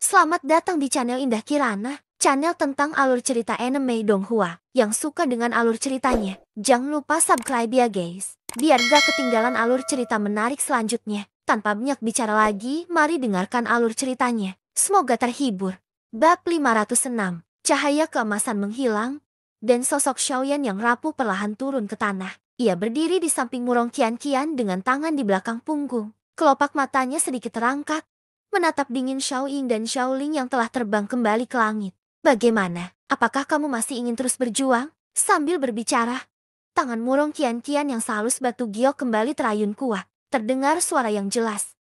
Selamat datang di channel Indah Kirana, channel tentang alur cerita anime Donghua. Yang suka dengan alur ceritanya, jangan lupa subscribe ya guys, biar gak ketinggalan alur cerita menarik selanjutnya. Tanpa banyak bicara lagi, mari dengarkan alur ceritanya. Semoga terhibur. Bab 506, cahaya keemasan menghilang, dan sosok Xiaoyan yang rapuh perlahan turun ke tanah. Ia berdiri di samping murong Qian-Qian dengan tangan di belakang punggung. Kelopak matanya sedikit terangkat, menatap dingin Xiaoying dan Xiaoling yang telah terbang kembali ke langit. Bagaimana? Apakah kamu masih ingin terus berjuang? Sambil berbicara, tangan murong Qian-Qian yang sehalus batu giok kembali terayun kuat. Terdengar suara yang jelas.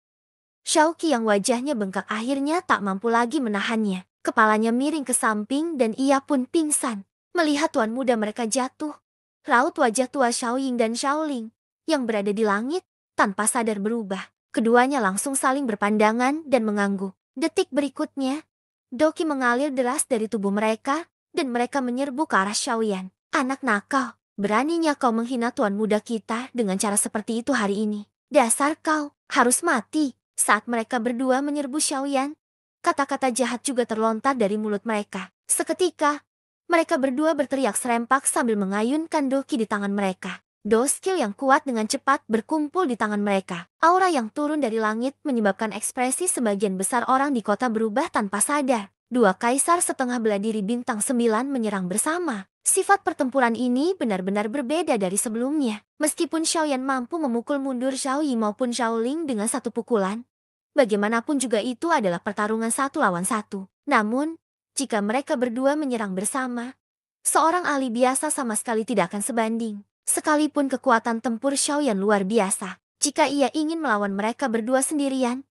Xiaoqi yang wajahnya bengkak akhirnya tak mampu lagi menahannya. Kepalanya miring ke samping dan ia pun pingsan. Melihat tuan muda mereka jatuh, raut wajah tua Xiaoying dan Xiaoling yang berada di langit tanpa sadar berubah. Keduanya langsung saling berpandangan dan mengangguk. Detik berikutnya, Doki mengalir deras dari tubuh mereka, dan mereka menyerbu ke arah Xiaoyan. Anak nakal, beraninya kau menghina tuan muda kita dengan cara seperti itu hari ini. Dasar kau, harus mati. Saat mereka berdua menyerbu Xiaoyan, kata-kata jahat juga terlontar dari mulut mereka. Seketika, mereka berdua berteriak serempak sambil mengayunkan Doki di tangan mereka. Skill yang kuat dengan cepat berkumpul di tangan mereka. Aura yang turun dari langit menyebabkan ekspresi sebagian besar orang di kota berubah tanpa sadar. Dua kaisar setengah bela diri bintang 9 menyerang bersama. Sifat pertempuran ini benar-benar berbeda dari sebelumnya. Meskipun Xiaoyan mampu memukul mundur Xiaoyi maupun Xiaoling dengan satu pukulan, bagaimanapun juga itu adalah pertarungan 1 lawan 1. Namun, jika mereka berdua menyerang bersama, seorang ahli biasa sama sekali tidak akan sebanding. Sekalipun kekuatan tempur Xiaoyan luar biasa, jika ia ingin melawan mereka berdua sendirian,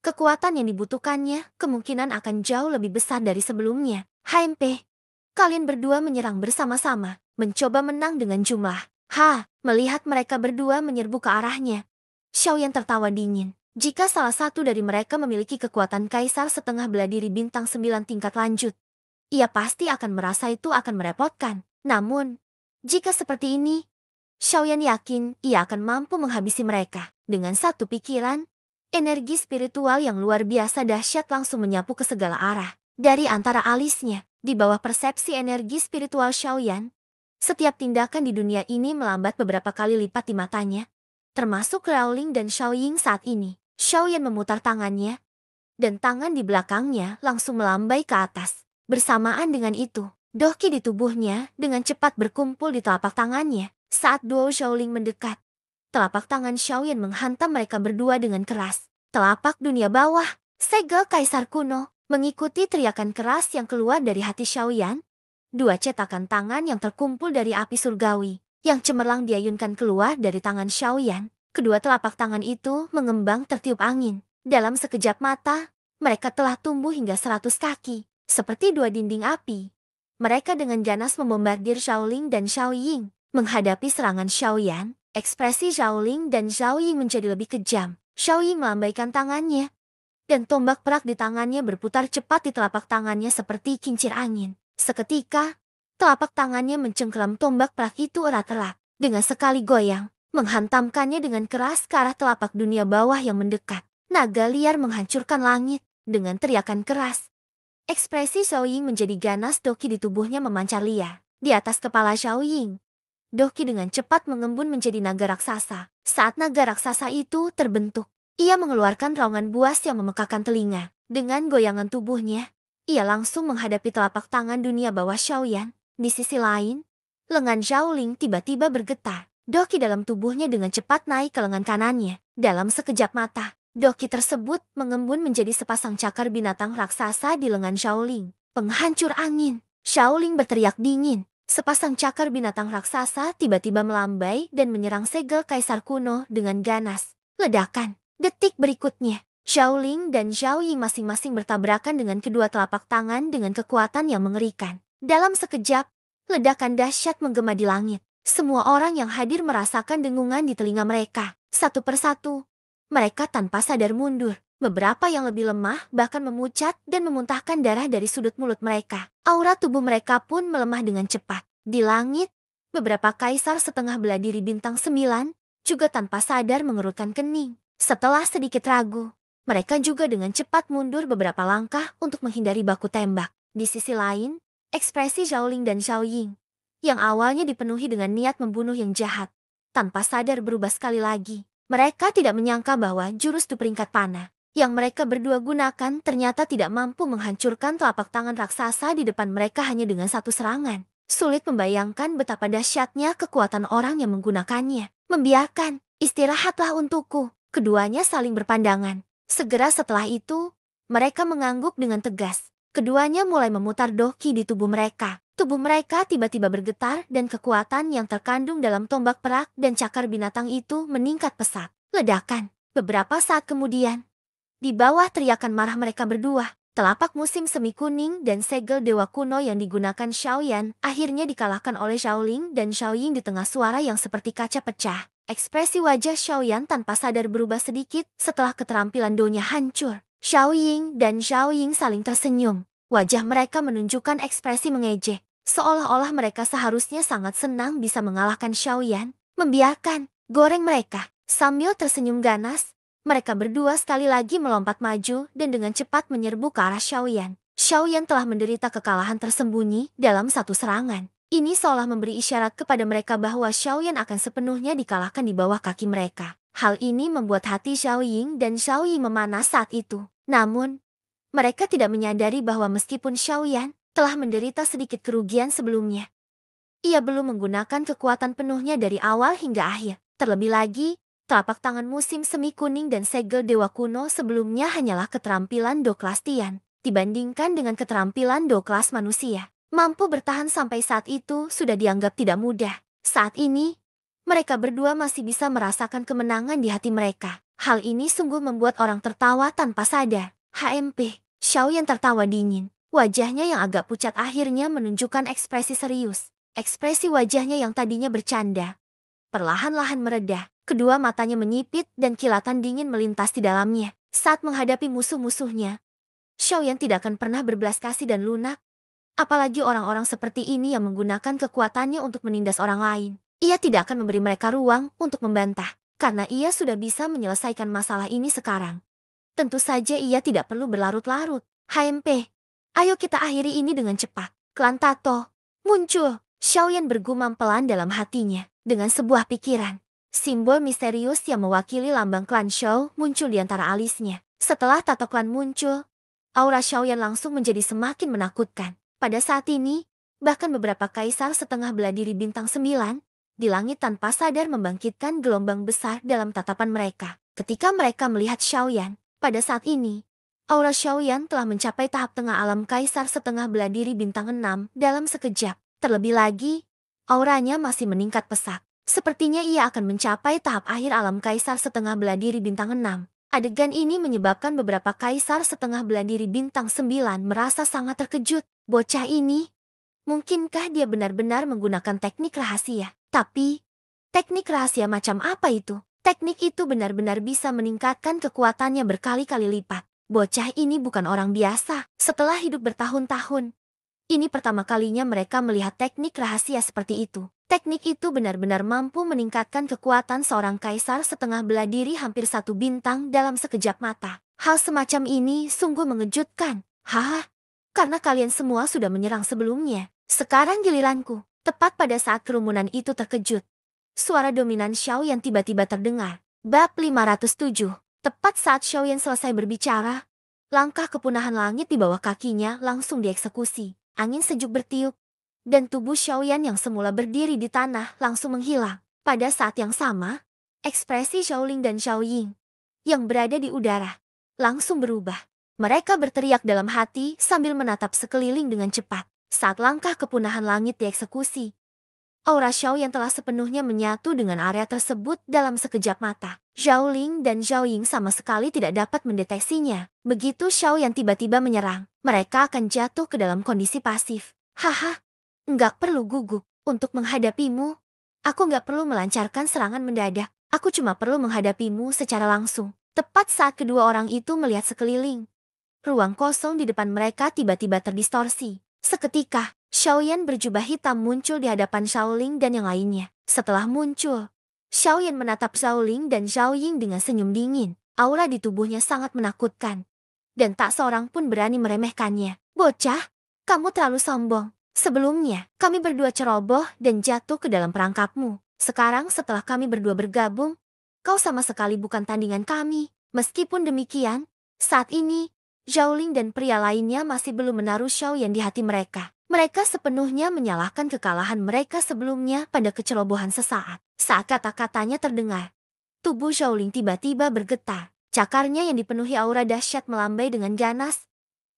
kekuatan yang dibutuhkannya kemungkinan akan jauh lebih besar dari sebelumnya. HMP, kalian berdua menyerang bersama-sama, mencoba menang dengan jumlah. Melihat mereka berdua menyerbu ke arahnya, Xiaoyan tertawa dingin. Jika salah satu dari mereka memiliki kekuatan kaisar setengah bela diri bintang 9 tingkat lanjut, ia pasti akan merasa itu akan merepotkan. Namun, jika seperti ini, Xiaoyan yakin ia akan mampu menghabisi mereka. Dengan satu pikiran, energi spiritual yang luar biasa dahsyat langsung menyapu ke segala arah. Dari antara alisnya, di bawah persepsi energi spiritual Xiaoyan, setiap tindakan di dunia ini melambat beberapa kali lipat di matanya, termasuk Liaoling dan Xiaoying saat ini. Xiaoyan memutar tangannya, dan tangan di belakangnya langsung melambai ke atas. Bersamaan dengan itu, Doki di tubuhnya dengan cepat berkumpul di telapak tangannya. Saat duo Xiaoling mendekat, telapak tangan Xiaoyan menghantam mereka berdua dengan keras. Telapak dunia bawah, segel kaisar kuno, mengikuti teriakan keras yang keluar dari hati Xiaoyan. Dua cetakan tangan yang terkumpul dari api surgawi, yang cemerlang diayunkan keluar dari tangan Xiaoyan. Kedua telapak tangan itu mengembang tertiup angin. Dalam sekejap mata, mereka telah tumbuh hingga 100 kaki, seperti dua dinding api. Mereka dengan ganas membombardir Xiaoling dan Xiaoying. Menghadapi serangan Xiaoyan, ekspresi Xiaoling dan Xiaoying menjadi lebih kejam. Xiaoying melambaikan tangannya, dan tombak perak di tangannya berputar cepat di telapak tangannya seperti kincir angin. Seketika, telapak tangannya mencengkeram tombak perak itu erat-erat. Dengan sekali goyang, menghantamkannya dengan keras ke arah telapak dunia bawah yang mendekat. Naga liar menghancurkan langit dengan teriakan keras. Ekspresi Xiaoying menjadi ganas. Doki di tubuhnya memancar liar. Di atas kepala Xiaoying, Doki dengan cepat mengembun menjadi naga raksasa. Saat naga raksasa itu terbentuk, ia mengeluarkan raungan buas yang memekakan telinga. Dengan goyangan tubuhnya, ia langsung menghadapi telapak tangan dunia bawah Xiaoyan. Di sisi lain, lengan Xiaoling tiba-tiba bergetar. Doki dalam tubuhnya dengan cepat naik ke lengan kanannya. Dalam sekejap mata, Doki tersebut mengembun menjadi sepasang cakar binatang raksasa di lengan Xiaoling. Penghancur angin. Xiaoling berteriak dingin. Sepasang cakar binatang raksasa tiba-tiba melambai dan menyerang segel kaisar kuno dengan ganas. Ledakan. Detik berikutnya, Xiaoling dan Xiaoying masing-masing bertabrakan dengan kedua telapak tangan dengan kekuatan yang mengerikan. Dalam sekejap, ledakan dahsyat menggema di langit. Semua orang yang hadir merasakan dengungan di telinga mereka. Satu persatu, mereka tanpa sadar mundur. Beberapa yang lebih lemah bahkan memucat dan memuntahkan darah dari sudut mulut mereka. Aura tubuh mereka pun melemah dengan cepat. Di langit, beberapa kaisar setengah bela diri bintang 9 juga tanpa sadar mengerutkan kening. Setelah sedikit ragu, Mereka juga dengan cepat mundur beberapa langkah untuk menghindari baku tembak. Di sisi lain, ekspresi Xiaoling dan Xiaoying, yang awalnya dipenuhi dengan niat membunuh yang jahat, tanpa sadar berubah sekali lagi. Mereka tidak menyangka bahwa jurus du peringkat panah yang mereka berdua gunakan ternyata tidak mampu menghancurkan telapak tangan raksasa di depan mereka hanya dengan satu serangan. Sulit membayangkan betapa dahsyatnya kekuatan orang yang menggunakannya. Membiarkan, istirahatlah untukku. Keduanya saling berpandangan. Segera setelah itu, mereka mengangguk dengan tegas. Keduanya mulai memutar doki di tubuh mereka. Tubuh mereka tiba-tiba bergetar dan kekuatan yang terkandung dalam tombak perak dan cakar binatang itu meningkat pesat. Ledakan. Beberapa saat kemudian, di bawah teriakan marah mereka berdua, telapak musim semi kuning dan segel dewa kuno yang digunakan Xiaoyan akhirnya dikalahkan oleh Xiaoling dan Xiaoying di tengah suara yang seperti kaca pecah. Ekspresi wajah Xiaoyan tanpa sadar berubah sedikit setelah keterampilan donya hancur. Xiaoying dan Xiaoying saling tersenyum. Wajah mereka menunjukkan ekspresi mengejek, seolah-olah mereka seharusnya sangat senang bisa mengalahkan Xiaoyan. Membiarkan, goreng mereka. Sambil tersenyum ganas, mereka berdua sekali lagi melompat maju dan dengan cepat menyerbu ke arah Xiaoyan. Xiaoyan telah menderita kekalahan tersembunyi dalam satu serangan. Ini seolah memberi isyarat kepada mereka bahwa Xiaoyan akan sepenuhnya dikalahkan di bawah kaki mereka. Hal ini membuat hati Xiaoying dan Xiaoyi memanas saat itu. Namun, mereka tidak menyadari bahwa meskipun Xiaoyan telah menderita sedikit kerugian sebelumnya, ia belum menggunakan kekuatan penuhnya dari awal hingga akhir. Terlebih lagi, telapak tangan musim semi kuning dan segel dewa kuno sebelumnya hanyalah keterampilan do kelas Tian. Dibandingkan dengan keterampilan do kelas manusia, mampu bertahan sampai saat itu sudah dianggap tidak mudah. Saat ini, mereka berdua masih bisa merasakan kemenangan di hati mereka. Hal ini sungguh membuat orang tertawa tanpa sadar. HMP, Xiaoyan tertawa dingin. Wajahnya yang agak pucat akhirnya menunjukkan ekspresi serius. Ekspresi wajahnya yang tadinya bercanda perlahan-lahan mereda. Kedua matanya menyipit dan kilatan dingin melintas di dalamnya. Saat menghadapi musuh-musuhnya, Xiaoyan tidak akan pernah berbelas kasih dan lunak. Apalagi orang-orang seperti ini yang menggunakan kekuatannya untuk menindas orang lain. Ia tidak akan memberi mereka ruang untuk membantah, karena ia sudah bisa menyelesaikan masalah ini sekarang. Tentu saja ia tidak perlu berlarut-larut. HMP, ayo kita akhiri ini dengan cepat. Klan Tato muncul. Xiaoyan bergumam pelan dalam hatinya. Dengan sebuah pikiran, simbol misterius yang mewakili lambang klan Shou muncul di antara alisnya. Setelah tato klan muncul, aura Xiaoyan langsung menjadi semakin menakutkan. Pada saat ini, bahkan beberapa kaisar setengah bela diri bintang 9 di langit tanpa sadar membangkitkan gelombang besar dalam tatapan mereka. Ketika mereka melihat Xiaoyan, pada saat ini, aura Xiaoyan telah mencapai tahap tengah alam kaisar setengah bela diri bintang 6 dalam sekejap. Terlebih lagi, auranya masih meningkat pesat. Sepertinya ia akan mencapai tahap akhir alam kaisar setengah bela diri bintang 6. Adegan ini menyebabkan beberapa kaisar setengah bela diri bintang 9 merasa sangat terkejut. Bocah ini, mungkinkah dia benar-benar menggunakan teknik rahasia? Tapi, teknik rahasia macam apa itu? Teknik itu benar-benar bisa meningkatkan kekuatannya berkali-kali lipat. Bocah ini bukan orang biasa. Setelah hidup bertahun-tahun, ini pertama kalinya mereka melihat teknik rahasia seperti itu. Teknik itu benar-benar mampu meningkatkan kekuatan seorang kaisar setengah bela diri hampir 1 bintang dalam sekejap mata. Hal semacam ini sungguh mengejutkan. Haha, karena kalian semua sudah menyerang sebelumnya. Sekarang giliranku. Tepat pada saat kerumunan itu terkejut, suara dominan Xiaoyan tiba-tiba terdengar. Bab 507. Tepat saat Xiaoyan selesai berbicara, langkah kepunahan langit di bawah kakinya langsung dieksekusi. Angin sejuk bertiup, dan tubuh Xiaoyan yang semula berdiri di tanah langsung menghilang. Pada saat yang sama, ekspresi Xiaoling dan Xiaoying yang berada di udara langsung berubah. Mereka berteriak dalam hati sambil menatap sekeliling dengan cepat. Saat langkah kepunahan langit dieksekusi, aura Xiaoyan telah sepenuhnya menyatu dengan area tersebut dalam sekejap mata. Xiaoling dan Xiaoying sama sekali tidak dapat mendeteksinya. Begitu Xiaoyan tiba-tiba menyerang, mereka akan jatuh ke dalam kondisi pasif. Haha, enggak perlu gugup. Untuk menghadapimu, aku enggak perlu melancarkan serangan mendadak. Aku cuma perlu menghadapimu secara langsung. Tepat saat kedua orang itu melihat sekeliling, ruang kosong di depan mereka tiba-tiba terdistorsi. Seketika, Xiaoyan berjubah hitam muncul di hadapan Xiaoling dan yang lainnya. Setelah muncul, Xiaoyan menatap Xiaoling dan Xiaoying dengan senyum dingin. Aura di tubuhnya sangat menakutkan. Dan tak seorang pun berani meremehkannya. Bocah, kamu terlalu sombong. Sebelumnya, kami berdua ceroboh dan jatuh ke dalam perangkapmu. Sekarang setelah kami berdua bergabung, kau sama sekali bukan tandingan kami. Meskipun demikian, saat ini, Zhao Ling dan pria lainnya masih belum menaruh Xiaoyan di hati mereka. Mereka sepenuhnya menyalahkan kekalahan mereka sebelumnya pada kecerobohan sesaat. Saat kata-katanya terdengar, tubuh Zhao Ling tiba-tiba bergetar. Cakarnya yang dipenuhi aura dahsyat melambai dengan ganas,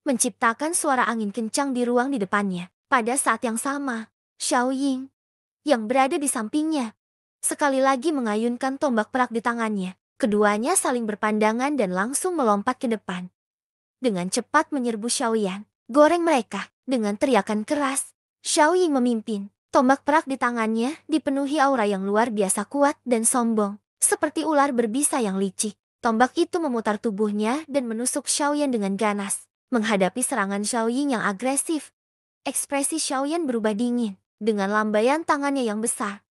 menciptakan suara angin kencang di ruang di depannya. Pada saat yang sama, Xiao Ying, yang berada di sampingnya, sekali lagi mengayunkan tombak perak di tangannya. Keduanya saling berpandangan dan langsung melompat ke depan. Dengan cepat menyerbu Xiaoyan, goreng mereka. Dengan teriakan keras, Xiao Ying memimpin. Tombak perak di tangannya dipenuhi aura yang luar biasa kuat dan sombong, seperti ular berbisa yang licik. Tombak itu memutar tubuhnya dan menusuk Xiaoyan dengan ganas. Menghadapi serangan Xiao Ying yang agresif, ekspresi Xiaoyan berubah dingin. Dengan lambaian tangannya yang besar,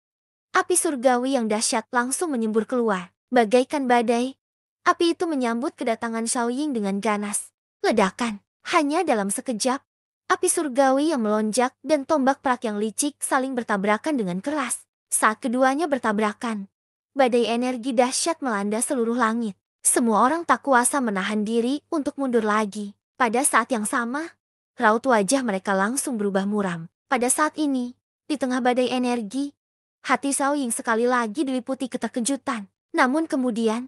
api surgawi yang dahsyat langsung menyembur keluar. Bagaikan badai, api itu menyambut kedatangan Xiao Ying dengan ganas. Ledakan, hanya dalam sekejap, api surgawi yang melonjak dan tombak perak yang licik saling bertabrakan dengan keras. Saat keduanya bertabrakan, badai energi dahsyat melanda seluruh langit. Semua orang tak kuasa menahan diri untuk mundur lagi. Pada saat yang sama, raut wajah mereka langsung berubah muram. Pada saat ini, di tengah badai energi, hati Xiao Ying sekali lagi diliputi keterkejutan. Namun kemudian,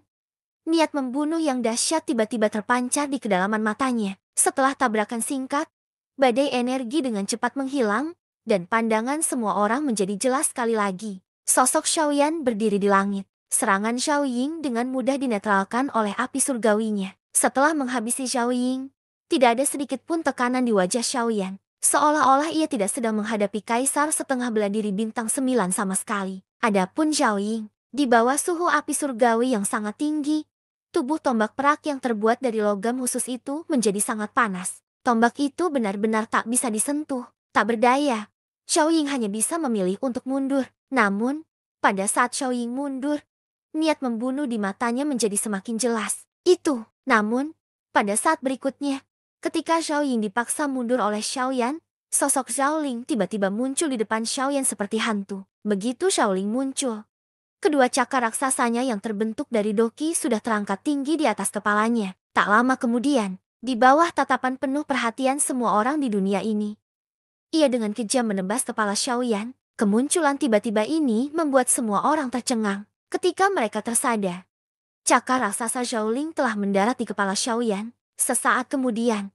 niat membunuh yang dahsyat tiba-tiba terpancar di kedalaman matanya. Setelah tabrakan singkat, badai energi dengan cepat menghilang, dan pandangan semua orang menjadi jelas sekali lagi. Sosok Xiaoyan berdiri di langit. Serangan Xiao Ying dengan mudah dinetralkan oleh api surgawinya. Setelah menghabisi Xiao Ying, tidak ada sedikit pun tekanan di wajah Xiaoyan. Seolah-olah ia tidak sedang menghadapi kaisar setengah bela diri bintang 9 sama sekali. Adapun Xiao Ying, di bawah suhu api surgawi yang sangat tinggi, tubuh tombak perak yang terbuat dari logam khusus itu menjadi sangat panas. Tombak itu benar-benar tak bisa disentuh, tak berdaya. Xiao Ying hanya bisa memilih untuk mundur. Namun, pada saat Xiao Ying mundur, niat membunuh di matanya menjadi semakin jelas. Namun, pada saat berikutnya, ketika Xiao Ying dipaksa mundur oleh Xiaoyan, sosok Zhao Ling tiba-tiba muncul di depan Xiaoyan seperti hantu. Begitu Xiao Ling muncul, kedua cakar raksasanya yang terbentuk dari doki sudah terangkat tinggi di atas kepalanya. Tak lama kemudian, di bawah tatapan penuh perhatian semua orang di dunia ini, ia dengan kejam menebas kepala Xiaoyan. Kemunculan tiba-tiba ini membuat semua orang tercengang. Ketika mereka tersadar, cakar raksasa Zhao Ling telah mendarat di kepala Xiaoyan. Sesaat kemudian,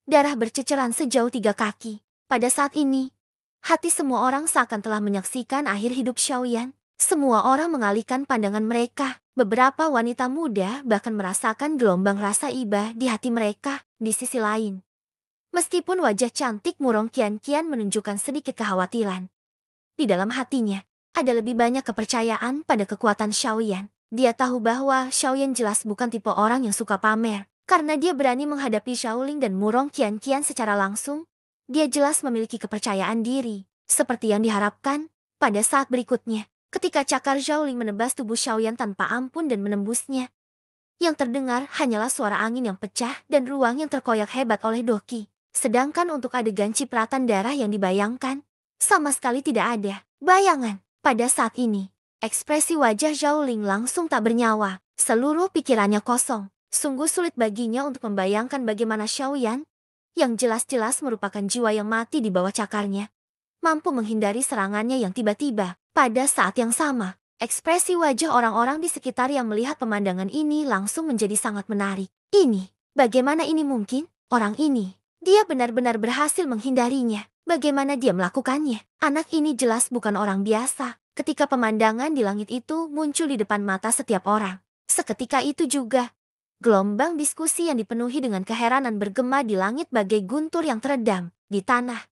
darah berceceran sejauh 3 kaki. Pada saat ini, hati semua orang seakan telah menyaksikan akhir hidup Xiaoyan. Semua orang mengalihkan pandangan mereka. Beberapa wanita muda bahkan merasakan gelombang rasa iba di hati mereka. Di sisi lain, meskipun wajah cantik Murong Qian-Qian menunjukkan sedikit kekhawatiran, di dalam hatinya ada lebih banyak kepercayaan pada kekuatan Xiaoyan. Dia tahu bahwa Xiaoyan jelas bukan tipe orang yang suka pamer. Karena dia berani menghadapi Xiaoling dan Murong Qian-Qian secara langsung, dia jelas memiliki kepercayaan diri. Seperti yang diharapkan, pada saat berikutnya, ketika cakar Xiaoling menebas tubuh Xiaoyan tanpa ampun dan menembusnya, yang terdengar hanyalah suara angin yang pecah dan ruang yang terkoyak hebat oleh doki. Sedangkan untuk adegan cipratan darah yang dibayangkan, sama sekali tidak ada bayangan. Pada saat ini, ekspresi wajah Zhao Ling langsung tak bernyawa. Seluruh pikirannya kosong. Sungguh sulit baginya untuk membayangkan bagaimana Xiaoyan, yang jelas-jelas merupakan jiwa yang mati di bawah cakarnya, mampu menghindari serangannya yang tiba-tiba. Pada saat yang sama, ekspresi wajah orang-orang di sekitar yang melihat pemandangan ini langsung menjadi sangat menarik. Bagaimana ini mungkin? Orang ini, dia benar-benar berhasil menghindarinya. Bagaimana dia melakukannya? Anak ini jelas bukan orang biasa. Ketika pemandangan di langit itu muncul di depan mata setiap orang, seketika itu juga, gelombang diskusi yang dipenuhi dengan keheranan bergema di langit bagai guntur yang teredam di tanah.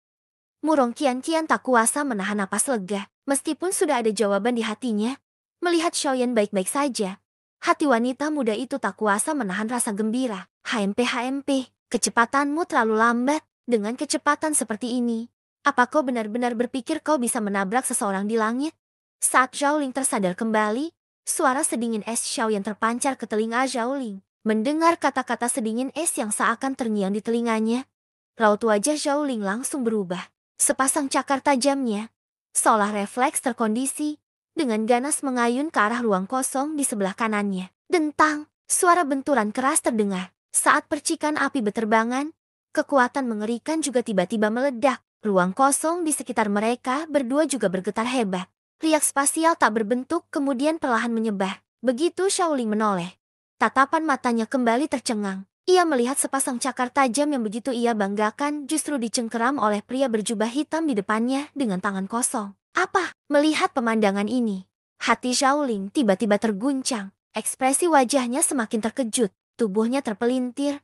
Murong Qian-Qian tak kuasa menahan napas lega. Meskipun sudah ada jawaban di hatinya, melihat Xiaoyan baik-baik saja, hati wanita muda itu tak kuasa menahan rasa gembira. HMP, kecepatanmu terlalu lambat. Dengan kecepatan seperti ini, apa kau benar-benar berpikir kau bisa menabrak seseorang di langit? Saat Zhao Ling tersadar kembali, Suara sedingin es Xiaoyan terpancar ke telinga Zhaoling. Mendengar kata-kata sedingin es yang seakan terngiang di telinganya, raut wajah Zhaoling langsung berubah. Sepasang cakar tajamnya, seolah refleks terkondisi, dengan ganas mengayun ke arah ruang kosong di sebelah kanannya. Dentang, suara benturan keras terdengar. Saat percikan api beterbangan, kekuatan mengerikan juga tiba-tiba meledak. Ruang kosong di sekitar mereka berdua juga bergetar hebat. Riak spasial tak berbentuk kemudian perlahan menyebar. Begitu Shaoling menoleh, tatapan matanya kembali tercengang. Ia melihat sepasang cakar tajam yang begitu ia banggakan justru dicengkeram oleh pria berjubah hitam di depannya dengan tangan kosong. Apa? Melihat pemandangan ini, hati Shaoling tiba-tiba terguncang. Ekspresi wajahnya semakin terkejut, tubuhnya terpelintir,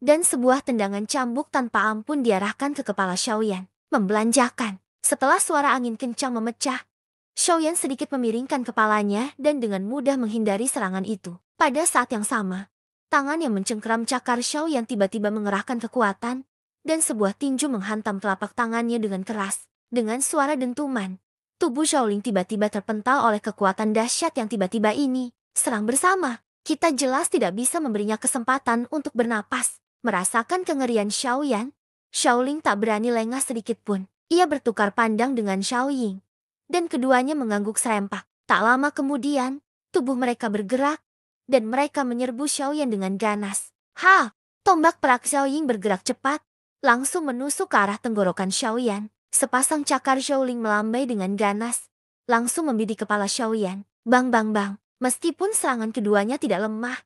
dan sebuah tendangan cambuk tanpa ampun diarahkan ke kepala Xiaoyan, membelanjakan. Setelah suara angin kencang memecah, Xiaoyan sedikit memiringkan kepalanya dan dengan mudah menghindari serangan itu. Pada saat yang sama, tangan yang mencengkeram cakar Xiaoyan tiba-tiba mengerahkan kekuatan, dan sebuah tinju menghantam telapak tangannya dengan keras. Dengan suara dentuman, tubuh Xiaoling tiba-tiba terpental oleh kekuatan dahsyat yang tiba-tiba ini. Serang bersama, kita jelas tidak bisa memberinya kesempatan untuk bernapas. Merasakan kengerian Xiaoyan, Xiaoling tak berani lengah sedikit pun. Ia bertukar pandang dengan Xiaoying, dan keduanya mengangguk serempak. Tak lama kemudian, tubuh mereka bergerak, dan mereka menyerbu Xiaoyan dengan ganas. Ha! Tombak perak Xiaoying bergerak cepat, langsung menusuk ke arah tenggorokan Xiaoyan. Sepasang cakar Xiaoling melambai dengan ganas, langsung membidik kepala Xiaoyan. Bang bang bang, meskipun serangan keduanya tidak lemah,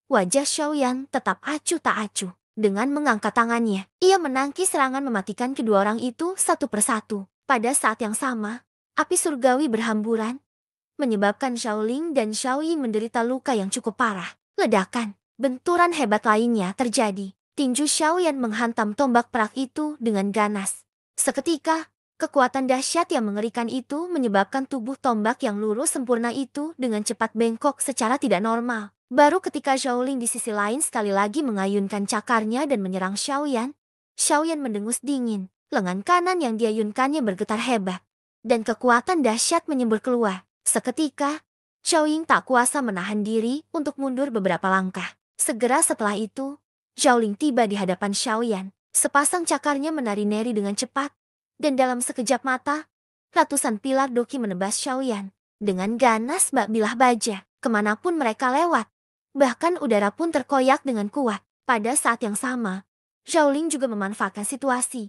wajah Xiaoyan tetap acuh tak acuh. Dengan mengangkat tangannya, ia menangkis serangan mematikan kedua orang itu satu persatu. Pada saat yang sama, api surgawi berhamburan, menyebabkan Xiaoling dan Xiaoyi menderita luka yang cukup parah. Ledakan, benturan hebat lainnya terjadi. Tinju Xiaoyan menghantam tombak perak itu dengan ganas. Seketika, kekuatan dahsyat yang mengerikan itu menyebabkan tubuh tombak yang lurus sempurna itu dengan cepat bengkok secara tidak normal. Baru ketika Xiaoling di sisi lain sekali lagi mengayunkan cakarnya dan menyerang Xiaoyan, Xiaoyan mendengus dingin. Lengan kanan yang diayunkannya bergetar hebat, dan kekuatan dahsyat menyembur keluar. Seketika, Xiaoying tak kuasa menahan diri untuk mundur beberapa langkah. Segera setelah itu, Xiaoling tiba di hadapan Xiaoyan. Sepasang cakarnya menari-nari dengan cepat, dan dalam sekejap mata, ratusan pilar doki menebas Xiaoyan. Dengan ganas bak bilah baja, kemanapun mereka lewat. Bahkan udara pun terkoyak dengan kuat. Pada saat yang sama, Xiaoling juga memanfaatkan situasi.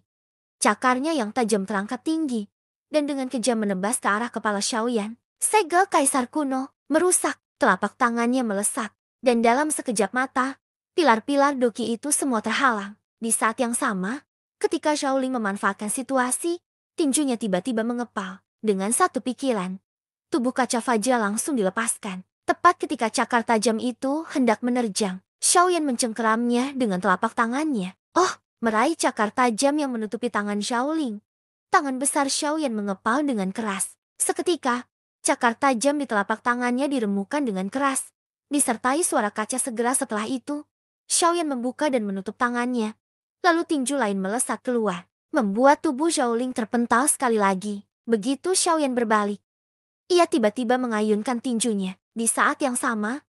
Cakarnya yang tajam terangkat tinggi, dan dengan kejam menebas ke arah kepala Xiaoyan. Segel kaisar kuno merusak, telapak tangannya melesat, dan dalam sekejap mata, pilar-pilar doki itu semua terhalang. Di saat yang sama, ketika Xiaoling memanfaatkan situasi, tinjunya tiba-tiba mengepal. Dengan satu pikiran, tubuh kaca fajar langsung dilepaskan. Tepat ketika cakar tajam itu hendak menerjang, Xiaoyan mencengkeramnya dengan telapak tangannya. Oh, meraih cakar tajam yang menutupi tangan Xiaoling. Tangan besar Xiaoyan mengepal dengan keras. Seketika, cakar tajam di telapak tangannya diremukan dengan keras. Disertai suara kaca segera setelah itu, Xiaoyan membuka dan menutup tangannya. Lalu tinju lain melesat keluar, membuat tubuh Xiaoling terpental sekali lagi. Begitu Xiaoyan berbalik, ia tiba-tiba mengayunkan tinjunya. Di saat yang sama,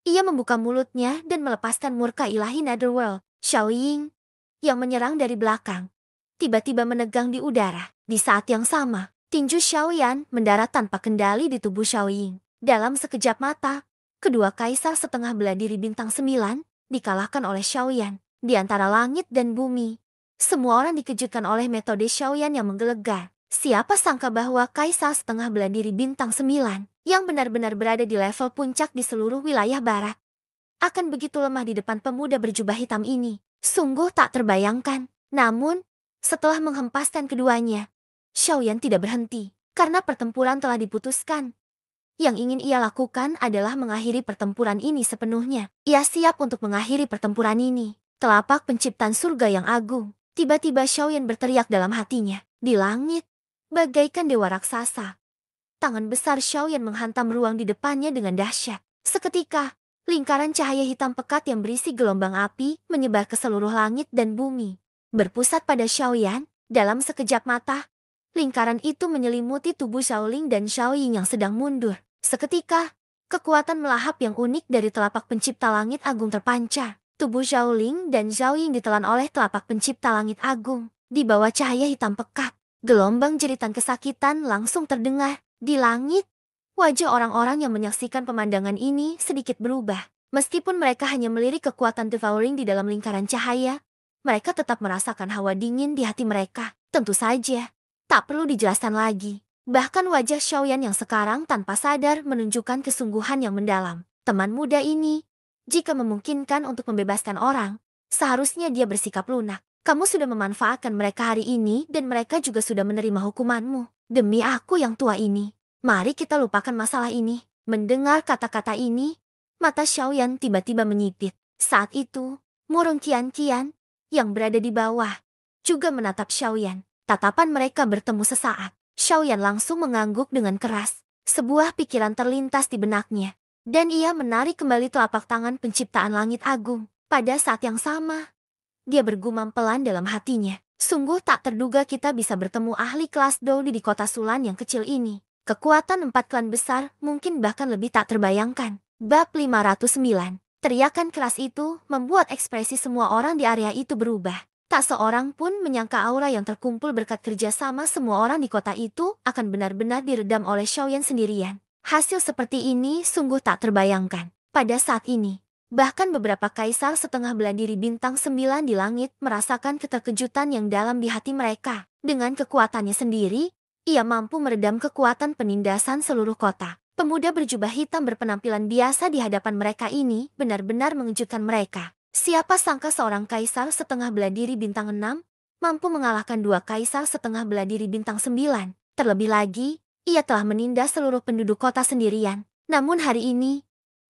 ia membuka mulutnya dan melepaskan murka ilahi Netherworld. Xiaoying, yang menyerang dari belakang, tiba-tiba menegang di udara. Di saat yang sama, tinju Xiaoyan mendarat tanpa kendali di tubuh Xiaoying. Dalam sekejap mata, kedua kaisar setengah bela diri bintang 9 dikalahkan oleh Xiaoyan. Di antara langit dan bumi, semua orang dikejutkan oleh metode Xiaoyan yang menggelegar. Siapa sangka bahwa kaisar setengah bela diri bintang 9, yang benar-benar berada di level puncak di seluruh wilayah barat, akan begitu lemah di depan pemuda berjubah hitam ini. Sungguh tak terbayangkan. Namun, setelah menghempaskan keduanya, Xiaoyan tidak berhenti, karena pertempuran telah diputuskan. Yang ingin ia lakukan adalah mengakhiri pertempuran ini sepenuhnya. Ia siap untuk mengakhiri pertempuran ini. Telapak penciptaan surga yang agung. Tiba-tiba Xiaoyan berteriak dalam hatinya. Di langit, bagaikan dewa raksasa, tangan besar Xiaoyan menghantam ruang di depannya dengan dahsyat. Seketika, lingkaran cahaya hitam pekat yang berisi gelombang api menyebar ke seluruh langit dan bumi. Berpusat pada Xiaoyan, dalam sekejap mata, lingkaran itu menyelimuti tubuh Xiaoling dan Xiaoying yang sedang mundur. Seketika, Kekuatan melahap yang unik dari telapak pencipta langit agung terpancar. Tubuh Zhao Ling dan Zhao Ying ditelan oleh telapak pencipta langit agung. Di bawah cahaya hitam pekat, gelombang jeritan kesakitan langsung terdengar. Di langit, wajah orang-orang yang menyaksikan pemandangan ini sedikit berubah. Meskipun mereka hanya melirik kekuatan devouring di dalam lingkaran cahaya, mereka tetap merasakan hawa dingin di hati mereka. Tentu saja, tak perlu dijelaskan lagi. Bahkan wajah Xiaoyan yang sekarang tanpa sadar menunjukkan kesungguhan yang mendalam. Teman muda ini, jika memungkinkan untuk membebaskan orang, seharusnya dia bersikap lunak. Kamu sudah memanfaatkan mereka hari ini dan mereka juga sudah menerima hukumanmu. Demi aku yang tua ini, mari kita lupakan masalah ini. Mendengar kata-kata ini, mata Xiaoyan tiba-tiba menyipit. Saat itu, Murong Qian yang berada di bawah juga menatap Xiaoyan. Tatapan mereka bertemu sesaat. Xiaoyan langsung mengangguk dengan keras. Sebuah pikiran terlintas di benaknya. Dan ia menarik kembali telapak tangan penciptaan langit agung. Pada saat yang sama, dia bergumam pelan dalam hatinya. Sungguh tak terduga kita bisa bertemu ahli kelas Dou di kota Sulan yang kecil ini. Kekuatan 4 klan besar mungkin bahkan lebih tak terbayangkan. Bab 509. Teriakan keras itu membuat ekspresi semua orang di area itu berubah. Tak seorang pun menyangka aura yang terkumpul berkat kerjasama semua orang di kota itu akan benar-benar diredam oleh Xiaoyan sendirian. Hasil seperti ini sungguh tak terbayangkan. Pada saat ini, bahkan beberapa kaisar setengah beladiri bintang 9 di langit merasakan keterkejutan yang dalam di hati mereka. Dengan kekuatannya sendiri, ia mampu meredam kekuatan penindasan seluruh kota. Pemuda berjubah hitam berpenampilan biasa di hadapan mereka ini benar-benar mengejutkan mereka. Siapa sangka seorang kaisar setengah beladiri bintang 6 mampu mengalahkan 2 kaisar setengah beladiri bintang 9. Terlebih lagi, ia telah menindas seluruh penduduk kota sendirian. Namun hari ini,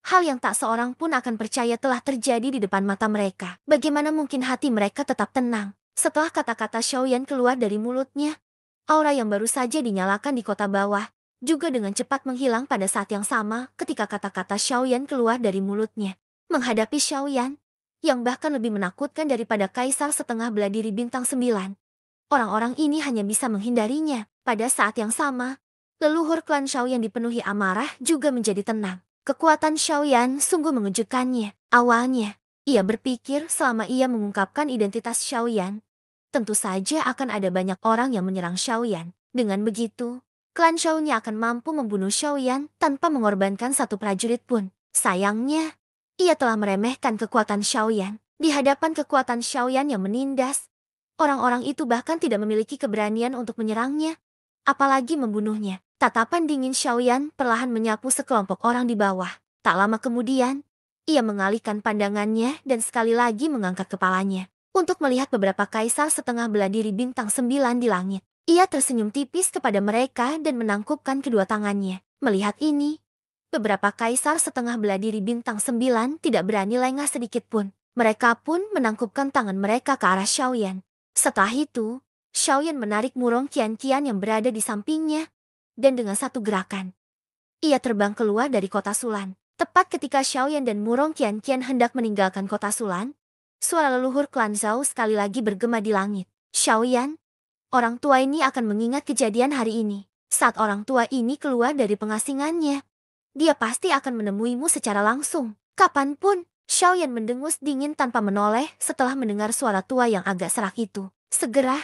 hal yang tak seorang pun akan percaya telah terjadi di depan mata mereka. Bagaimana mungkin hati mereka tetap tenang? Setelah kata-kata Xiaoyan keluar dari mulutnya, aura yang baru saja dinyalakan di kota bawah juga dengan cepat menghilang pada saat yang sama ketika kata-kata Xiaoyan keluar dari mulutnya. Menghadapi Xiaoyan, yang bahkan lebih menakutkan daripada kaisar setengah beladiri bintang 9. Orang-orang ini hanya bisa menghindarinya. Pada saat yang sama, leluhur klan Xiaoyan dipenuhi amarah juga menjadi tenang. Kekuatan Xiaoyan sungguh mengejutkannya. Awalnya, ia berpikir selama ia mengungkapkan identitas Xiaoyan, tentu saja akan ada banyak orang yang menyerang Xiaoyan. Dengan begitu, klan Xiaoyan akan mampu membunuh Xiaoyan tanpa mengorbankan satu prajurit pun. Sayangnya, ia telah meremehkan kekuatan Xiaoyan. Di hadapan kekuatan Xiaoyan yang menindas, orang-orang itu bahkan tidak memiliki keberanian untuk menyerangnya, apalagi membunuhnya. Tatapan dingin Xiaoyan perlahan menyapu sekelompok orang di bawah. Tak lama kemudian, ia mengalihkan pandangannya dan sekali lagi mengangkat kepalanya untuk melihat beberapa kaisar setengah beladiri bintang 9 di langit. Ia tersenyum tipis kepada mereka dan menangkupkan kedua tangannya. Melihat ini, beberapa kaisar setengah beladiri bintang 9 tidak berani lengah sedikit pun. Mereka pun menangkupkan tangan mereka ke arah Xiaoyan. Setelah itu, Xiaoyan menarik Murong Qian yang berada di sampingnya, dan dengan satu gerakan, ia terbang keluar dari kota Sulan. Tepat ketika Xiaoyan dan Murong Qian hendak meninggalkan kota Sulan, suara leluhur klan Zhao sekali lagi bergema di langit. Xiaoyan, orang tua ini akan mengingat kejadian hari ini. Saat orang tua ini keluar dari pengasingannya, dia pasti akan menemuimu secara langsung. Kapanpun, Xiaoyan mendengus dingin tanpa menoleh setelah mendengar suara tua yang agak serak itu. Segera,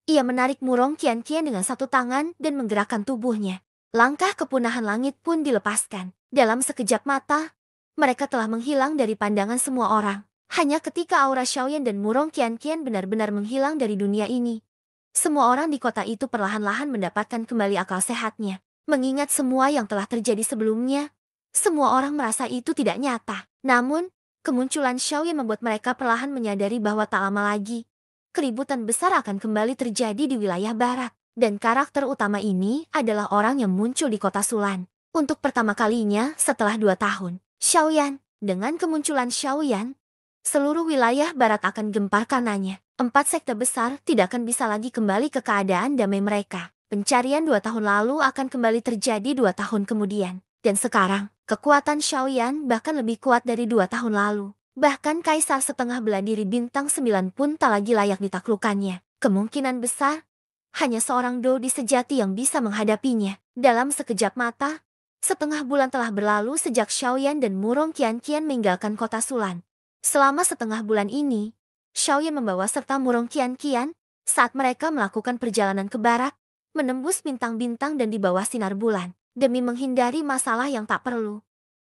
ia menarik Murong Qian dengan satu tangan dan menggerakkan tubuhnya. Langkah kepunahan langit pun dilepaskan. Dalam sekejap mata, mereka telah menghilang dari pandangan semua orang. Hanya ketika aura Xiaoyan dan Murong Qian benar-benar menghilang dari dunia ini, semua orang di kota itu perlahan-lahan mendapatkan kembali akal sehatnya. Mengingat semua yang telah terjadi sebelumnya, semua orang merasa itu tidak nyata. Namun, kemunculan Xiaoyan membuat mereka perlahan menyadari bahwa tak lama lagi, keributan besar akan kembali terjadi di wilayah barat. Dan karakter utama ini adalah orang yang muncul di kota Sulan. Untuk pertama kalinya setelah 2 tahun, Xiaoyan, dengan kemunculan Xiaoyan, seluruh wilayah barat akan gempar karenanya. 4 sekte besar tidak akan bisa lagi kembali ke keadaan damai mereka. Pencarian 2 tahun lalu akan kembali terjadi 2 tahun kemudian. Dan sekarang, kekuatan Xiaoyan bahkan lebih kuat dari 2 tahun lalu. Bahkan kaisar setengah beladiri bintang 9 pun tak lagi layak ditaklukkannya. Kemungkinan besar, hanya seorang Dou di sejati yang bisa menghadapinya. Dalam sekejap mata, Setengah bulan telah berlalu sejak Xiaoyan dan Murong Qianqian meninggalkan kota Sulan. Selama setengah bulan ini, Xiaoyan membawa serta Murong Qianqian saat mereka melakukan perjalanan ke barat, menembus bintang-bintang dan di bawah sinar bulan, demi menghindari masalah yang tak perlu.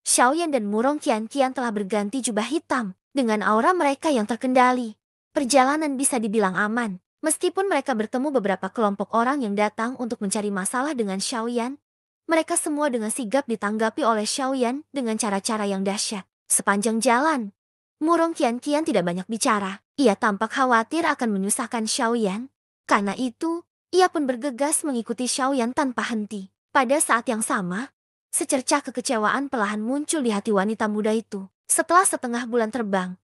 Xiaoyan dan Murong Qianqian telah berganti jubah hitam, dengan aura mereka yang terkendali. Perjalanan bisa dibilang aman, meskipun mereka bertemu beberapa kelompok orang yang datang untuk mencari masalah dengan Xiaoyan. Mereka semua dengan sigap ditanggapi oleh Xiaoyan dengan cara-cara yang dahsyat. Sepanjang jalan, Murong Qianqian tidak banyak bicara. Ia tampak khawatir akan menyusahkan Xiaoyan. Karena itu, ia pun bergegas mengikuti Xiaoyan tanpa henti. Pada saat yang sama, secercah kekecewaan perlahan muncul di hati wanita muda itu. Setelah setengah bulan terbang,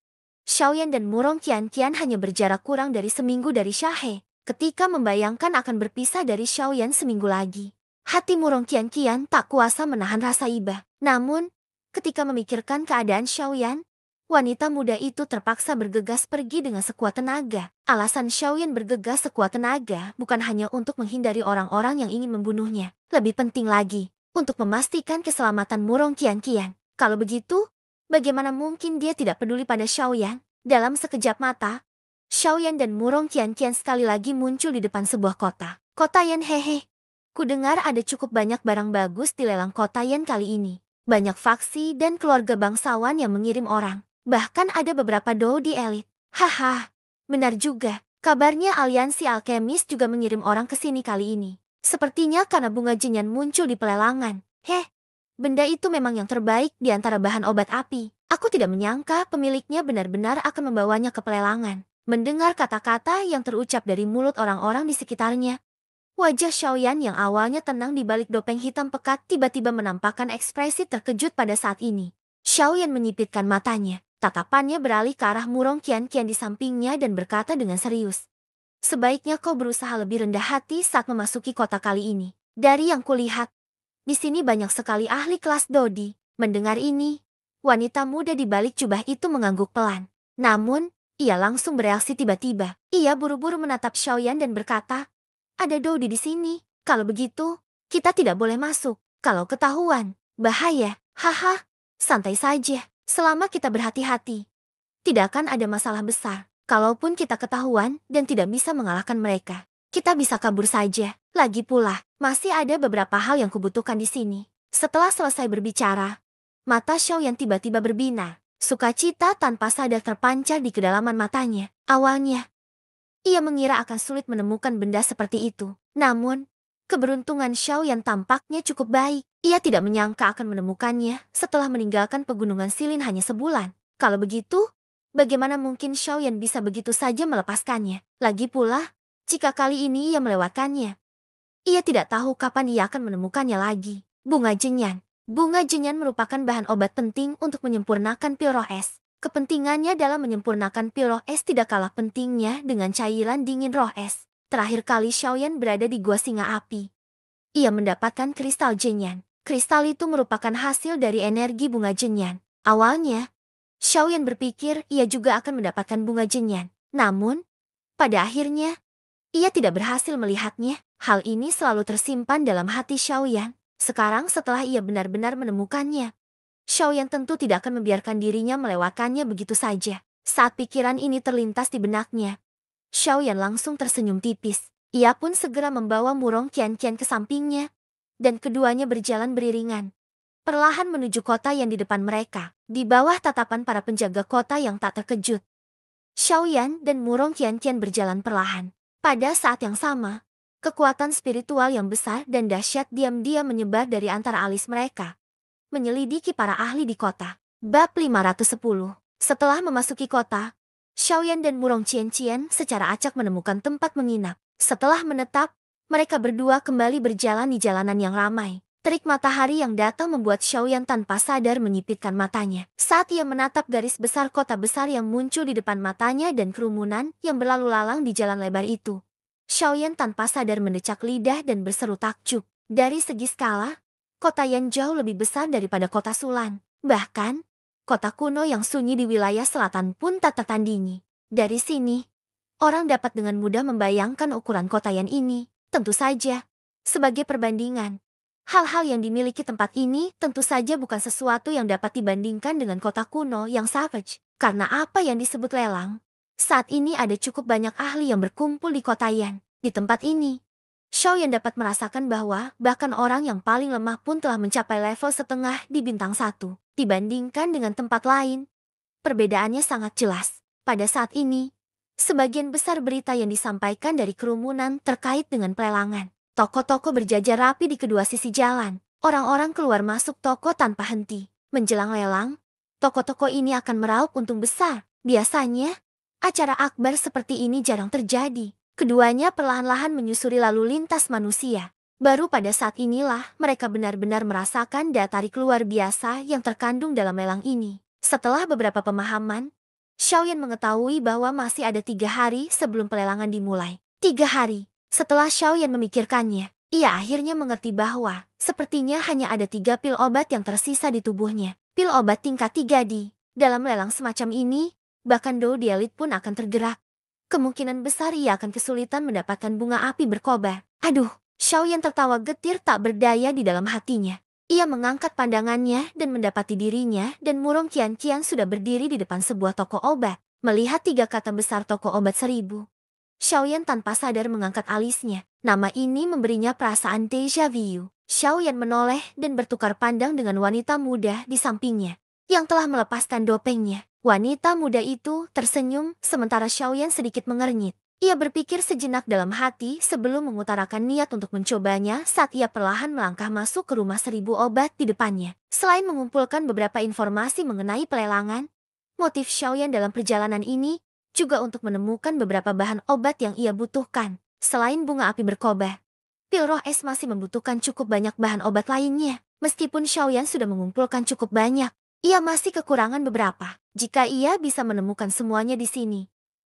Xiaoyan dan Murong Qianqian hanya berjarak kurang dari seminggu dari Shahe. Ketika membayangkan akan berpisah dari Xiaoyan seminggu lagi, hati Murong Qianqian tak kuasa menahan rasa iba. Namun, ketika memikirkan keadaan Xiaoyan, wanita muda itu terpaksa bergegas pergi dengan sekuat tenaga. Alasan Xiaoyan bergegas sekuat tenaga bukan hanya untuk menghindari orang-orang yang ingin membunuhnya. Lebih penting lagi, untuk memastikan keselamatan Murong Qianqian. Kalau begitu, bagaimana mungkin dia tidak peduli pada Xiaoyan? Dalam sekejap mata, Xiaoyan dan Murong Qianqian sekali lagi muncul di depan sebuah kota. Kota Yan hehe. Kudengar ada cukup banyak barang bagus di lelang kota Yan kali ini. Banyak faksi dan keluarga bangsawan yang mengirim orang. Bahkan ada beberapa dodi elit. Haha, benar juga. Kabarnya aliansi alkemis juga mengirim orang ke sini kali ini. Sepertinya karena bunga jenyan muncul di pelelangan. Benda itu memang yang terbaik di antara bahan obat api. Aku tidak menyangka pemiliknya benar-benar akan membawanya ke pelelangan. Mendengar kata-kata yang terucap dari mulut orang-orang di sekitarnya, wajah Xiaoyan yang awalnya tenang di balik dopeng hitam pekat tiba-tiba menampakkan ekspresi terkejut pada saat ini. Xiaoyan menyipitkan matanya. Tatapannya beralih ke arah Murong Qianqian di sampingnya dan berkata dengan serius. Sebaiknya kau berusaha lebih rendah hati saat memasuki kota kali ini. Dari yang kulihat, di sini banyak sekali ahli kelas Dodi. Mendengar ini, wanita muda di balik jubah itu mengangguk pelan. Namun, ia langsung bereaksi tiba-tiba. Ia buru-buru menatap Xiaoyan dan berkata, ada Dodi di sini. Kalau begitu, kita tidak boleh masuk. Kalau ketahuan, bahaya. Haha, santai saja. Selama kita berhati-hati, tidak akan ada masalah besar. Kalaupun kita ketahuan dan tidak bisa mengalahkan mereka, kita bisa kabur saja. Lagi pula, masih ada beberapa hal yang kubutuhkan di sini. Setelah selesai berbicara, mata Xiaoyan tiba-tiba berbinar. Sukacita tanpa sadar terpancar di kedalaman matanya. Awalnya, ia mengira akan sulit menemukan benda seperti itu. Namun, keberuntungan Xiaoyan tampaknya cukup baik. Ia tidak menyangka akan menemukannya setelah meninggalkan pegunungan Silin hanya sebulan. Kalau begitu, bagaimana mungkin Xiaoyan bisa begitu saja melepaskannya? Lagi pula, jika kali ini ia melewatkannya, ia tidak tahu kapan ia akan menemukannya lagi. Bunga jenyan. Bunga jenyan merupakan bahan obat penting untuk menyempurnakan pil roh es. Kepentingannya dalam menyempurnakan pil roh es tidak kalah pentingnya dengan cairan dingin roh es. Terakhir kali Xiaoyan berada di Gua Singa Api, ia mendapatkan kristal jenyan. Kristal itu merupakan hasil dari energi bunga jenyan. Awalnya, Xiaoyan berpikir ia juga akan mendapatkan bunga jenyan. Namun, pada akhirnya, ia tidak berhasil melihatnya. Hal ini selalu tersimpan dalam hati Xiaoyan. Sekarang setelah ia benar-benar menemukannya, Xiaoyan tentu tidak akan membiarkan dirinya melewatkannya begitu saja. Saat pikiran ini terlintas di benaknya, Xiaoyan langsung tersenyum tipis. Ia pun segera membawa Murong Qianqian ke sampingnya, dan keduanya berjalan beriringan, perlahan menuju kota yang di depan mereka. Di bawah tatapan para penjaga kota yang tak terkejut, Xiaoyan dan Murong Qianqian berjalan perlahan. Pada saat yang sama, kekuatan spiritual yang besar dan dahsyat diam-diam menyebar dari antara alis mereka, menyelidiki para ahli di kota. Bab 510. Setelah memasuki kota, Xiaoyan dan Murong Qianqian secara acak menemukan tempat menginap. Setelah menetap, mereka berdua kembali berjalan di jalanan yang ramai. Terik matahari yang datang membuat Xiaoyan tanpa sadar menyipitkan matanya. Saat ia menatap garis besar kota besar yang muncul di depan matanya dan kerumunan yang berlalu lalang di jalan lebar itu, Xiaoyan tanpa sadar mendecak lidah dan berseru takjub. Dari segi skala, kota Yan jauh lebih besar daripada kota Sulan. Bahkan, kota kuno yang sunyi di wilayah selatan pun tak tertandingi. Dari sini, orang dapat dengan mudah membayangkan ukuran kota Yan ini. Tentu saja, sebagai perbandingan, Hal-hal yang dimiliki tempat ini tentu saja bukan sesuatu yang dapat dibandingkan dengan kota kuno yang savage. Karena apa yang disebut lelang? Saat ini ada cukup banyak ahli yang berkumpul di kota Yan. Di tempat ini, Xiaoyan dapat merasakan bahwa bahkan orang yang paling lemah pun telah mencapai level setengah di bintang 1. Dibandingkan dengan tempat lain, perbedaannya sangat jelas. Pada saat ini, sebagian besar berita yang disampaikan dari kerumunan terkait dengan pelelangan. Toko-toko berjajar rapi di kedua sisi jalan. Orang-orang keluar masuk toko tanpa henti. Menjelang lelang, toko-toko ini akan meraup untung besar. Biasanya, acara akbar seperti ini jarang terjadi. Keduanya perlahan-lahan menyusuri lalu lintas manusia. Baru pada saat inilah mereka benar-benar merasakan daya tarik luar biasa yang terkandung dalam lelang ini. Setelah beberapa pemahaman, Xiaoyan mengetahui bahwa masih ada 3 hari sebelum pelelangan dimulai. 3 hari. Setelah Xiaoyan memikirkannya, ia akhirnya mengerti bahwa sepertinya hanya ada 3 pil obat yang tersisa di tubuhnya. Pil obat tingkat 3 di dalam lelang semacam ini, bahkan Dou Dielit pun akan tergerak. Kemungkinan besar ia akan kesulitan mendapatkan bunga api berkobar. Aduh, Xiaoyan tertawa getir tak berdaya di dalam hatinya. Ia mengangkat pandangannya dan mendapati dirinya dan Murong Qian-Qian sudah berdiri di depan sebuah toko obat. Melihat 3 kata besar toko obat 1000, Xiaoyan tanpa sadar mengangkat alisnya. Nama ini memberinya perasaan déjà vu. Xiaoyan menoleh dan bertukar pandang dengan wanita muda di sampingnya yang telah melepaskan dopengnya. Wanita muda itu tersenyum sementara Xiaoyan sedikit mengernyit. Ia berpikir sejenak dalam hati sebelum mengutarakan niat untuk mencobanya saat ia perlahan melangkah masuk ke rumah 1000 obat di depannya. Selain mengumpulkan beberapa informasi mengenai pelelangan, motif Xiaoyan dalam perjalanan ini juga untuk menemukan beberapa bahan obat yang ia butuhkan. Selain bunga api berkobar, pil roh es masih membutuhkan cukup banyak bahan obat lainnya. Meskipun Xiaoyan sudah mengumpulkan cukup banyak, ia masih kekurangan beberapa. Jika ia bisa menemukan semuanya di sini,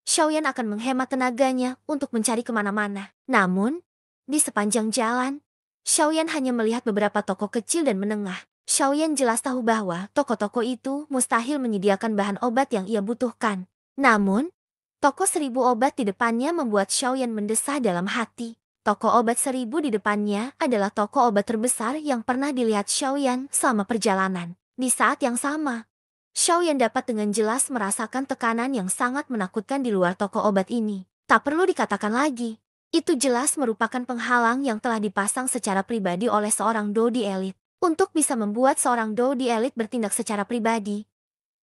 Xiaoyan akan menghemat tenaganya untuk mencari kemana-mana. Namun, di sepanjang jalan, Xiaoyan hanya melihat beberapa toko kecil dan menengah. Xiaoyan jelas tahu bahwa toko-toko itu mustahil menyediakan bahan obat yang ia butuhkan. Namun, toko 1000 obat di depannya membuat Xiaoyan mendesah dalam hati. Toko obat 1000 di depannya adalah toko obat terbesar yang pernah dilihat Xiaoyan selama perjalanan. Di saat yang sama, Xiaoyan dapat dengan jelas merasakan tekanan yang sangat menakutkan di luar toko obat ini. Tak perlu dikatakan lagi, itu jelas merupakan penghalang yang telah dipasang secara pribadi oleh seorang Dou Dielit. Untuk bisa membuat seorang Dou Dielit bertindak secara pribadi,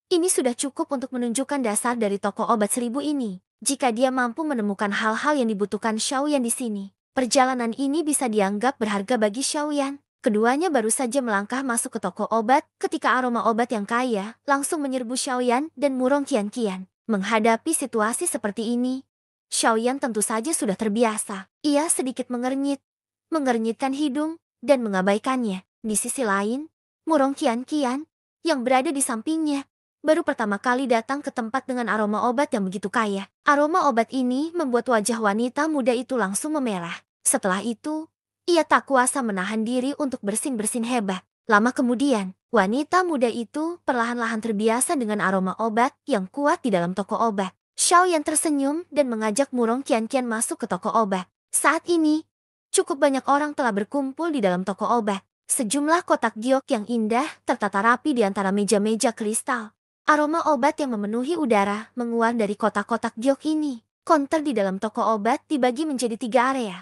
ini sudah cukup untuk menunjukkan dasar dari toko obat 1000 ini. Jika dia mampu menemukan hal-hal yang dibutuhkan Xiaoyan di sini, perjalanan ini bisa dianggap berharga bagi Xiaoyan. Keduanya baru saja melangkah masuk ke toko obat ketika aroma obat yang kaya langsung menyerbu Xiaoyan dan Murong Qian-Qian. Menghadapi situasi seperti ini, Xiaoyan tentu saja sudah terbiasa. Ia sedikit mengernyitkan hidung dan mengabaikannya. Di sisi lain, Murong Qian-Qian yang berada di sampingnya baru pertama kali datang ke tempat dengan aroma obat yang begitu kaya. Aroma obat ini membuat wajah wanita muda itu langsung memerah. Setelah itu, ia tak kuasa menahan diri untuk bersin-bersin hebat. Lama kemudian, wanita muda itu perlahan-lahan terbiasa dengan aroma obat yang kuat di dalam toko obat. Xiaoyan tersenyum dan mengajak Murong Qian-Qian masuk ke toko obat. Saat ini, cukup banyak orang telah berkumpul di dalam toko obat. Sejumlah kotak giok yang indah tertata rapi di antara meja-meja kristal. Aroma obat yang memenuhi udara menguar dari kotak-kotak giok ini. Konter di dalam toko obat dibagi menjadi 3 area.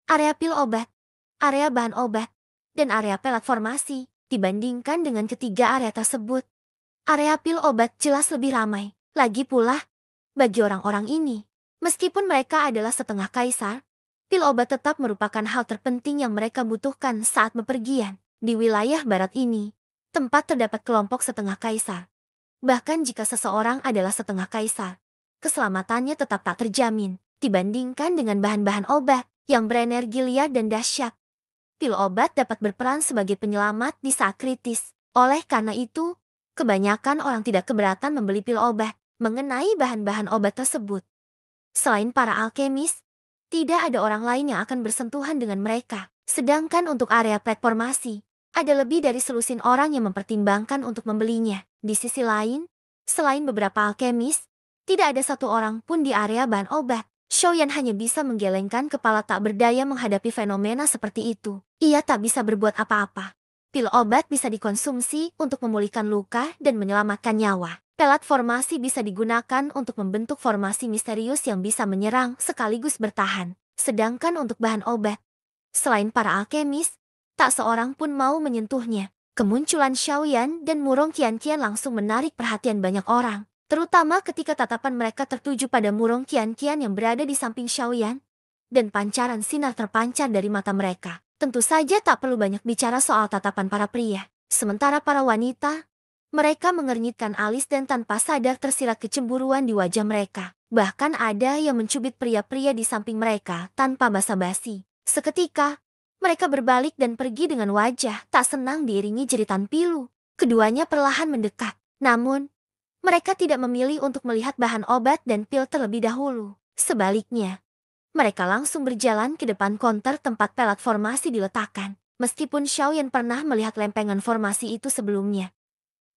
Area pil obat, area bahan obat, dan area pelat formasi. Dibandingkan dengan ketiga area tersebut, area pil obat jelas lebih ramai. Lagi pula, bagi orang-orang ini, meskipun mereka adalah setengah kaisar, pil obat tetap merupakan hal terpenting yang mereka butuhkan saat bepergian. Di wilayah barat ini, tempat terdapat kelompok setengah kaisar. Bahkan jika seseorang adalah setengah kaisar, keselamatannya tetap tak terjamin dibandingkan dengan bahan-bahan obat yang berenergi liar dan dahsyat. Pil obat dapat berperan sebagai penyelamat di saat kritis. Oleh karena itu, kebanyakan orang tidak keberatan membeli pil obat. Mengenai bahan-bahan obat tersebut, selain para alkemis, tidak ada orang lain yang akan bersentuhan dengan mereka. Sedangkan untuk area platformasi, ada lebih dari selusin orang yang mempertimbangkan untuk membelinya. Di sisi lain, selain beberapa alkemis, tidak ada satu orang pun di area bahan obat. Xiaoyan hanya bisa menggelengkan kepala tak berdaya menghadapi fenomena seperti itu. Ia tak bisa berbuat apa-apa. Pil obat bisa dikonsumsi untuk memulihkan luka dan menyelamatkan nyawa. Pelat formasi bisa digunakan untuk membentuk formasi misterius yang bisa menyerang sekaligus bertahan. Sedangkan untuk bahan obat, selain para alkemis, tak seorang pun mau menyentuhnya. Kemunculan Xiaoyan dan Murong Qianqian langsung menarik perhatian banyak orang. Terutama ketika tatapan mereka tertuju pada Murong Qianqian yang berada di samping Xiaoyan. Dan pancaran sinar terpancar dari mata mereka. Tentu saja tak perlu banyak bicara soal tatapan para pria. Sementara para wanita, mereka mengernyitkan alis dan tanpa sadar tersirat kecemburuan di wajah mereka. Bahkan ada yang mencubit pria-pria di samping mereka tanpa basa-basi. Seketika, mereka berbalik dan pergi dengan wajah tak senang diiringi jeritan pilu. Keduanya perlahan mendekat. Namun, mereka tidak memilih untuk melihat bahan obat dan pil terlebih dahulu. Sebaliknya, mereka langsung berjalan ke depan konter tempat pelat formasi diletakkan. Meskipun Xiaoyan pernah melihat lempengan formasi itu sebelumnya,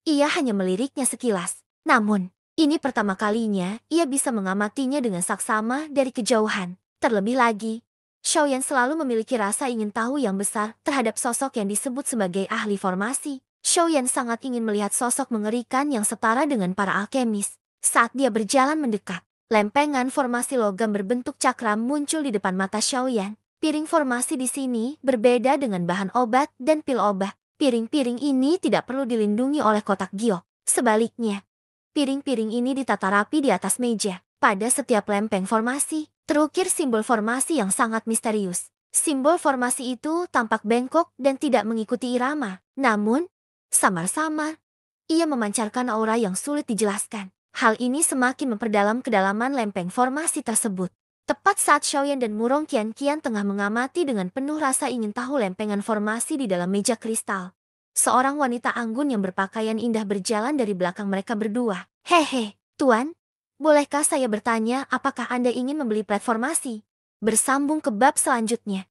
ia hanya meliriknya sekilas. Namun, ini pertama kalinya ia bisa mengamatinya dengan saksama dari kejauhan. Terlebih lagi, Xiaoyan selalu memiliki rasa ingin tahu yang besar terhadap sosok yang disebut sebagai ahli formasi. Xiaoyan sangat ingin melihat sosok mengerikan yang setara dengan para alkemis. Saat dia berjalan mendekat, lempengan formasi logam berbentuk cakram muncul di depan mata Xiaoyan. Piring formasi di sini berbeda dengan bahan obat dan pil obat. Piring-piring ini tidak perlu dilindungi oleh kotak giok. Sebaliknya, piring-piring ini ditata rapi di atas meja. Pada setiap lempeng formasi, terukir simbol formasi yang sangat misterius. Simbol formasi itu tampak bengkok dan tidak mengikuti irama. Namun, samar-samar, ia memancarkan aura yang sulit dijelaskan. Hal ini semakin memperdalam kedalaman lempeng formasi tersebut. Tepat saat Xiaoyan dan Murong Qianqian tengah mengamati dengan penuh rasa ingin tahu lempengan formasi di dalam meja kristal, seorang wanita anggun yang berpakaian indah berjalan dari belakang mereka berdua. Hehe, Tuan, bolehkah saya bertanya apakah Anda ingin membeli plat formasi? Bersambung ke bab selanjutnya.